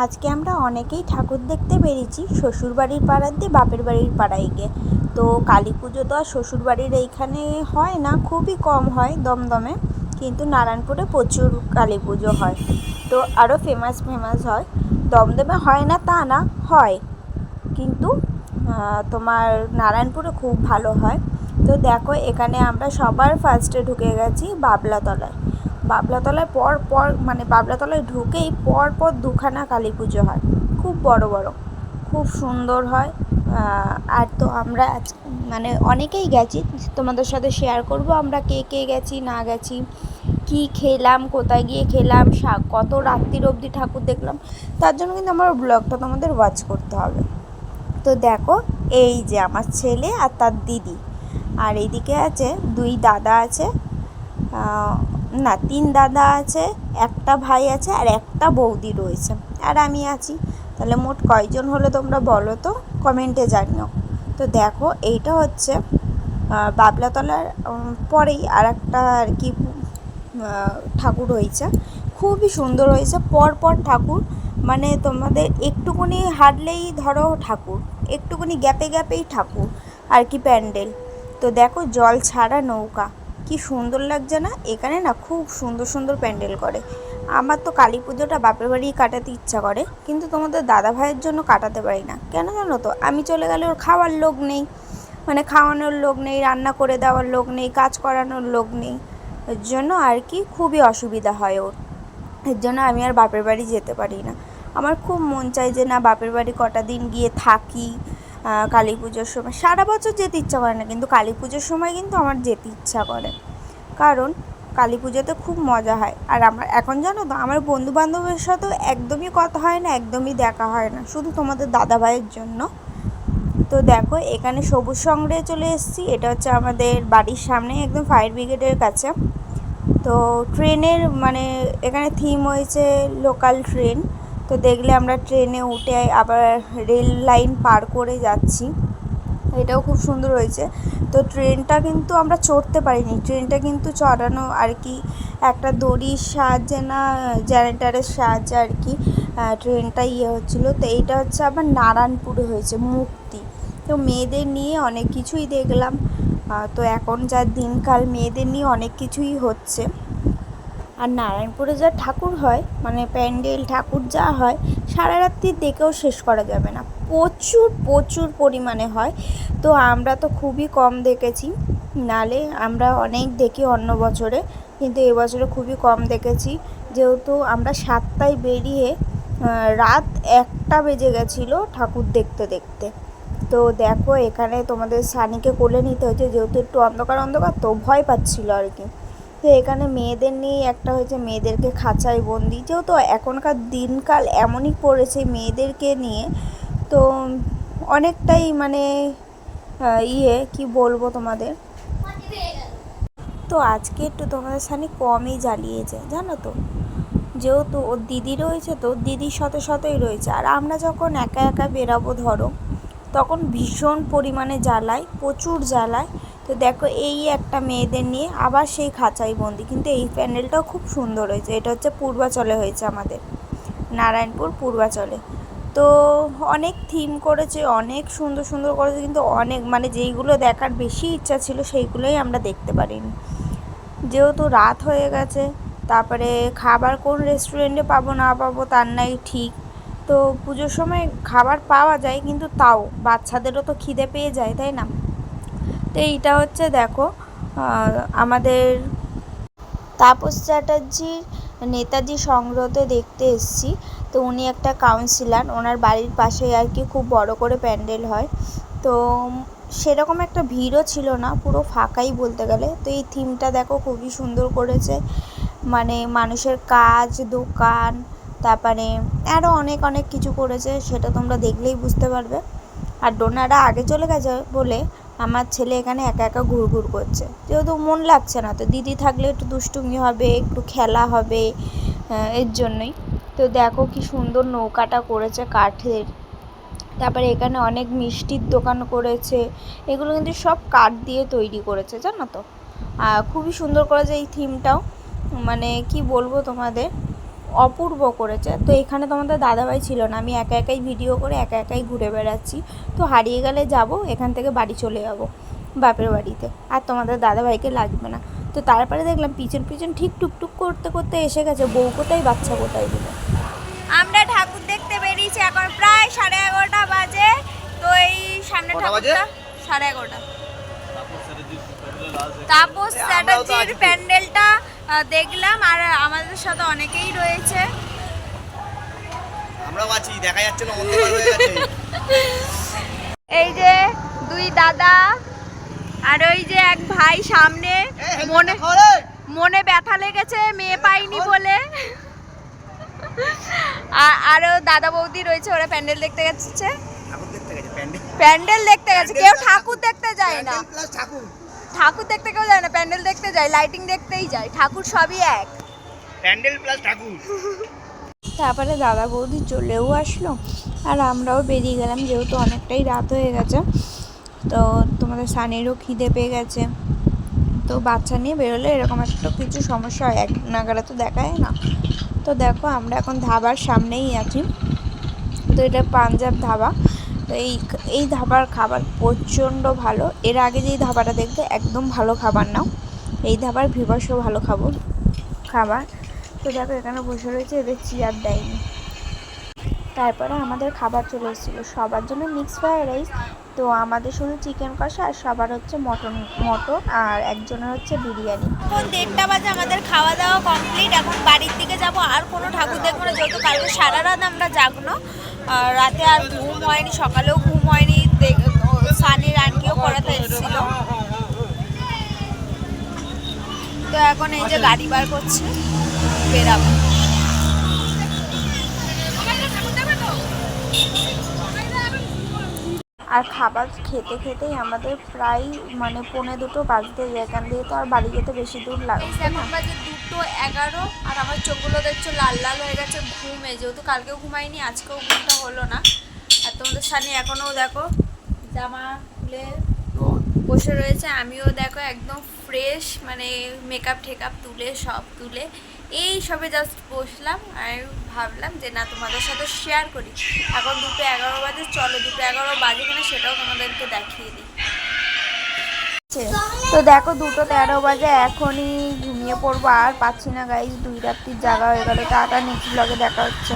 আজকে আমরা অনেকেই ঠাকুর দেখতে বেরিয়েছি শ্বশুরবাড়ির পাড়ার দিয়ে বাপের বাড়ির পাড়ায় গিয়ে। তো কালী পুজো তো আর শ্বশুরবাড়ির এইখানে হয় না, খুবই কম হয় দমদমে, কিন্তু নারায়ণপুরে প্রচুর কালী পুজো হয়। তো আরও ফেমাস ফেমাস হয়। দমদমে হয় না তা না, হয়, কিন্তু তোমার নারায়ণপুরে খুব ভালো হয়। তো দেখো এখানে আমরা সবার ফার্স্টে ঢুকে গেছি বাবলাতলায়। বাবলাতলায় পর পর মানে বাবলাতলায় ঢুকেই পর পর দুখানা কালী পুজো হয়, খুব বড় বড়, খুব সুন্দর হয়। আর তো আমরা মানে অনেকেই গেছি, তোমাদের সাথে শেয়ার করব আমরা কে কে গেছি না গেছি, কি খেলাম, কোথায় গিয়ে খেলাম, কত রাত্রির অবধি ঠাকুর দেখলাম। তার জন্য কিন্তু আমার ব্লগটা তোমাদের ওয়াচ করতে হবে। তো দেখো, এই যে আমার ছেলে আর তার দিদি, আর এইদিকে আছে দুই দাদা আছে, না 3 দাদা আছে, একটা ভাই আছে আর একটা বৌদি রয়েছে, আর আমি আছি। তাহলে মোট কয়জন হলো তোমরা বলো তো, কমেন্টে জানিও। তো দেখো এইটা হচ্ছে বাবলাতলার পরেই আর একটা আর কি ঠাকুর হয়েছে, খুবই সুন্দর হয়েছে। পর পর ঠাকুর, মানে তোমাদের একটুকুনি হাঁটলেই ধরো ঠাকুর, একটুকুনি গ্যাপে গ্যাপেই ঠাকুর আর কি প্যান্ডেল। তো দেখো জল ছাড়া নৌকা, কি সুন্দর লাগছে না? এখানে না খুব সুন্দর সুন্দর প্যান্ডেল করে। আমার তো কালী পুজোটা বাপের বাড়িই কাটাতে ইচ্ছা করে, কিন্তু তোমাদের দাদা ভাইয়ের জন্য কাটাতে পারি না। কেন জানো তো? আমি চলে গেলে ওর খাওয়ার লোক নেই, মানে খাওয়ানোর লোক নেই, রান্না করে দেওয়ার লোক নেই, কাজ করানোর লোক নেই। এর জন্য আর কি খুবই অসুবিধা হয় ওর। এর জন্য আমি আর বাপের বাড়ি যেতে পারি না। আমার খুব মন চাই যে না, বাপের বাড়ি কটা দিন গিয়ে থাকি। কালী পুজোর সময় সারা বছর যেতে ইচ্ছা করে না, কিন্তু কালী পুজোর সময় কিন্তু আমার যেতে ইচ্ছা করে, কারণ কালী পুজোতে খুব মজা হয়। আর আমার এখন জানো তো, আমার বন্ধুবান্ধবের সাথেও একদমই কথা হয় না, একদমই দেখা হয় না, শুধু তোমাদের দাদা ভাইয়ের জন্য। তো দেখো এখানে সবুজ সংগ্রহে চলে এসেছি, এটা হচ্ছে আমাদের বাড়ির সামনে, একদম ফায়ার ব্রিগেডের কাছে। তো ট্রেনের মানে এখানে থিম হয়েছে লোকাল ট্রেন। তো দেখলে আমরা ট্রেনে উঠে আবার রেল লাইন পার করে যাচ্ছি, এটাও খুব সুন্দর হয়েছে। তো ট্রেনটা কিন্তু আমরা চড়তে পারিনি, ট্রেনটা কিন্তু চড়ানো আর কি একটা দড়ির সাহায্যে না জেনারেটারের সাহায্যে আর কি ট্রেনটা হচ্ছিলো। তো এইটা হচ্ছে আবার নারায়ণপুরে হয়েছে, মুক্তি। তো মেয়েদের নিয়ে অনেক কিছুই দেখলাম। তো এখন যা দিনকাল, মেয়েদের নিয়ে অনেক কিছুই হচ্ছে। আর নারায়ণপুরে যা ঠাকুর হয়, মানে প্যান্ডেল ঠাকুর যা হয়, সারা রাত্রি দেখেও শেষ করা যাবে না, প্রচুর প্রচুর পরিমাণে হয়। তো আমরা তো খুবই কম দেখেছি, নালে আমরা অনেক দেখি অন্য বছরে, কিন্তু এবছরে খুবই কম দেখেছি। যেহেতু আমরা 7টায় বেরিয়ে রাত 1টা বেজে গেছিলো ঠাকুর দেখতে দেখতে। তো দেখো এখানে তোমাদের সানিকে কোলে নিতে হয়েছে, যেহেতু একটু অন্ধকার অন্ধকার, তো ভয় পাচ্ছিল আর কি। তো এখানে মেয়েদের নিয়েই একটা হয়েছে, মেয়েদেরকে খাঁচায় বন্দি, যেহেতু এখনকার দিনকাল এমনই পড়েছে মেয়েদেরকে নিয়ে। তো অনেকটাই মানে কি বলবো তোমাদের। তো আজকে একটু তোমাদের সামনে কমই জ্বালিয়েছে জানো তো, যেহেতু ওর দিদি রয়েছে, তো দিদির শত শতই রয়েছে। আর আমরা যখন একা একা বেরাবো ধরো, তখন ভীষণ পরিমাণে জ্বালায়, প্রচুর জ্বালায়। তো দেখো এই একটা মেয়েদের নিয়ে আবার সেই খাঁচাই বন্দি, কিন্তু এই প্যান্ডেলটাও খুব সুন্দর হয়েছে। এটা হচ্ছে পূর্বাচলে হয়েছে, আমাদের নারায়ণপুর পূর্বাচলে। তো অনেক থিম করেছে, অনেক সুন্দর সুন্দর করেছে, কিন্তু অনেক মানে যেইগুলো দেখার বেশি ইচ্ছা ছিল সেইগুলোই আমরা দেখতে পারিনি, যেহেতু রাত হয়ে গেছে। তারপরে খাবার কোন রেস্টুরেন্টে পাবো না পাবো তার নাই ঠিক। তো পুজোর সময় খাবার পাওয়া যায়, কিন্তু তাও বাচ্চাদেরও তো খিদে পেয়ে যায়, তাই না? তো এইটা হচ্ছে দেখো আমাদের তাপস চ্যাটার্জির নেতাজি সংগ্রহতে দেখতে এসেছি। তো উনি একটা কাউন্সিলর, ওনার বাড়ির পাশে আর কি খুব বড় করে প্যান্ডেল হয়। তো সেরকম একটা ভিড়ও ছিল না, পুরো ফাঁকাই বলতে গেলে। তো এই থিমটা দেখো খুবই সুন্দর করেছে, মানে মানুষের কাজ, দোকান, তারপরে আরও অনেক অনেক কিছু করেছে, সেটা তোমরা দেখলেই বুঝতে পারবে। আর ডোনারা আগে চলে গেছে বলে আমার ছেলে এখানে একা একা ঘুরঘুর করছে, যেহেতু মন লাগছে না। তো দিদি থাকলে একটু দুষ্টুমি হবে, একটু খেলা হবে, এর জন্যই। তো দেখো কি সুন্দর নৌকাটা করেছে কাঠের। তারপরে এখানে অনেক মিষ্টির দোকান করেছে, এগুলো কিন্তু সব কাঠ দিয়ে তৈরি করেছে জানো তো। খুবই সুন্দর করেছে এই থিমটাও, মানে কি বলবো তোমাদের, অপূর্ব করেছে। তো এখানে তোমাদের দাদাভাই ছিল না, আমি একা একাই ভিডিও করে একা একাই ঘুরে বেড়াচ্ছি। তো হারিয়ে গেলে যাব, এখান থেকে বাড়ি চলে যাব বাপের বাড়িতে, আর তোমাদের দাদাভাইকে লাগবে না। তো তারপরে দেখলাম পিছন পিছন ঠিক টুকটুক করতে করতে এসে গেছে, বউ কোথায় বাচ্চা কোথায় দিল। আমরা ঠাকুর দেখতে বেরিয়েছি, এখন প্রায় 11:30 বাজে। তো এই সামনে ঠাকুরটা 11:30। তাপস চ্যাটার্জির প্যান্ডেলটা দেখলাম, আর আমাদের সাথে অনেকেই রয়েছে। আমরাও আছি, দেখা যাচ্ছে না, অন্ধকার হয়ে গেছে। এই যে দুই দাদা আর ওই যে এক ভাই সামনে, মনে ব্যথা লেগেছে মেয়ে পাইনি বলে। আরো দাদা বৌদি রয়েছে, ওরা প্যান্ডেল দেখতে গেছে। প্যান্ডেল দেখতে গেছে, কেউ ঠাকুর দেখতে যায় না। ঠাকুর দেখতে কেউ যায় না, প্যান্ডেল দেখতে যায়, লাইটিং দেখতেই যায়, ঠাকুর সবই এক। প্যান্ডেল প্লাস ঠাকুর। তারপরে দাদা বৌদি চলেও আসলো, আর আমরাও বেরিয়ে গেলাম, যেহেতু অনেকটাই রাত হয়ে গেছে। তো তোমাদের সানেরও খিদে পেয়ে গেছে, তো বাচ্চা নিয়ে বেরোলে এরকম একটা কিছু সমস্যা হয়, এক নাগারে তো দেখায় না। তো দেখো আমরা এখন ধাবার সামনেই আছি। তো এটা পাঞ্জাব ধাবা। তো এই ধাবার খাবার প্রচণ্ড ভালো। এর আগে যেই ধাবাটা দেখতে একদম ভালো খাবার নাও, এই ধাবার ভিবস্য ভালো খাবার। তো দেখো এখানে বসে রয়েছে, এদের চেয়ার দেয়নি। তারপরে আমাদের খাবার চলে এসেছিলো, সবার জন্য মিক্স ফ্রাইড রাইস। তো আমাদের শুধু চিকেন কষা, আর সবার হচ্ছে মটন আর একজনের হচ্ছে বিরিয়ানি। এখন 1:30 বাজে, আমাদের খাওয়া দাওয়া কমপ্লিট। এখন বাড়ির দিকে যাব, আর কোনো ঠাকুর দেখবো না, যেহেতু কালকে সারা রাত আমরা জাগনো, রাতে আর ঘুম হয়নি, সকালেও ঘুম হয়নি। সানির আন্টিও পড়াতে এসেছিল। তো এখন এই যে গাড়ি বার করছে, বেরাবো। আর খাবার খেতে খেতেই আমাদের প্রায় 1:45 বাজতে যায়। এখান দিয়ে তো আর বাড়ি যেতে বেশি দূর লাগছে না। এখন বাজে 2:11, আর আমার চোখগুলো দেখছো লাল লাল হয়ে গেছে ঘুমে, যেহেতু কালকেও ঘুমাইনি, আজকেও ঘুমটা হলো না। আর তোমাদের সামনে এখনও দেখো জামা খুলে বসে রয়েছে, আমিও দেখো একদম ফ্রেশ, মেকআপ ঠেকআপ তুলে সব তুলে এই সবে জাস্ট বসলাম, আর ভাবলাম যে না তোমাদের সাথে শেয়ার করি। এখন 2:11 বাজে, চলো 2:11 বাজে কিনা সেটাও তোমাদেরকে দেখিয়ে দিই। তো দেখো 2:13 বাজে, এখনই ঘুমিয়ে পড়বো, আর পাচ্ছি না গাইজ, 2 রাত্রির জায়গা হয়ে গেল। টাটা, নেক্সট ব্লগে দেখা হচ্ছে।